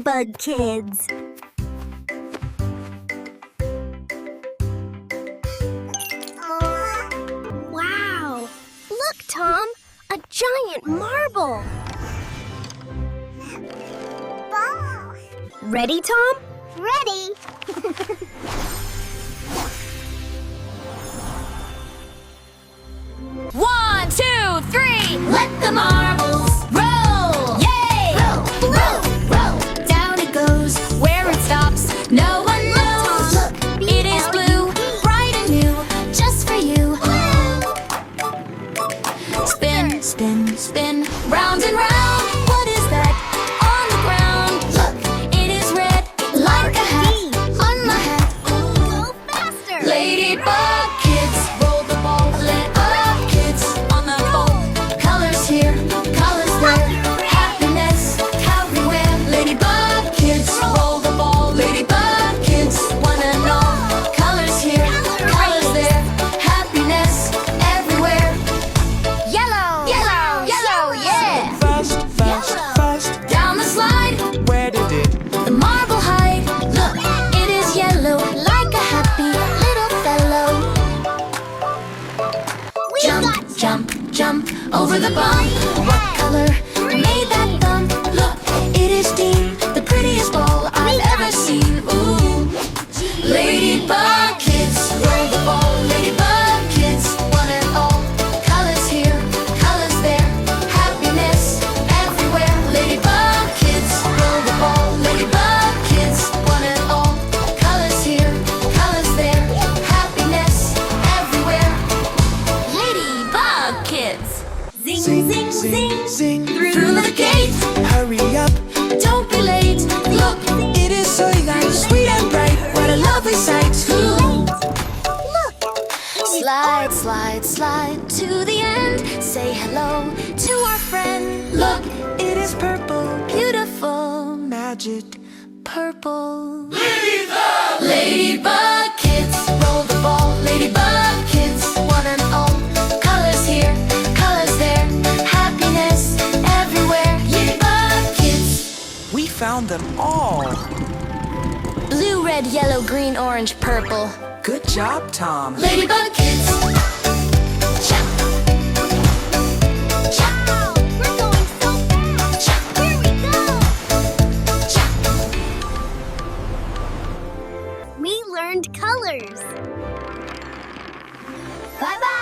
Ladybug kids. Wow! Look, Tom! A giant marble! Ball. Ready, Tom? Ready. One, two, three. Let the marbles roll. Yay! Roll, roll, roll. Down it goes. Where it stops, no one knows. Look, It is blue, bright and new, just for you. Spin, spin, spin, round and round. What is that on the ground? Look, it is red, like a hat on my hat. Go faster. Ladybug kids, roll the ball. Let up kids on the ball. Colors here, colors there. Happiness everywhere. Ladybug kids, roll the ball. Ladybug kids, one and all. Colors here, colors there. Happiness everywhere. Yellow, yellow, yellow, yeah. Fast, fast, fast. Down the slide, Where did it? the marble hide. Look, it is yellow, like a happy little fellow. We Jump, got jump, jump over the bump. What color made that thump? Look, it is deep, the prettiest ball I've ever seen. Ooh, Ladybug kids, roll the ball. Ladybug kids, one and all. Colors here, colors there. Happiness everywhere. Ladybug kids, roll the ball. Ladybug kids, one and all. Colors here, colors there. Happiness everywhere. Ladybug kids. Zing, zing, zing, zing. through the gate. Hurry up, Don't be late. Look, it is so young, sweet and bright. what a lovely sight. Slide, slide, slide to the end. Say hello to our friend. Look, It is purple, beautiful, magic. purple. Ladybug kids, roll the ball. Ladybug kids, one and all. Colors here, colors there. Happiness everywhere. Ladybug kids. We found them all. Blue, red, yellow, green, orange, purple. Good job, Tom. Ladybug kids. Chop, chop, Wow, we're going so fast. chop, Here we go. chop. We learned colors. Bye-bye.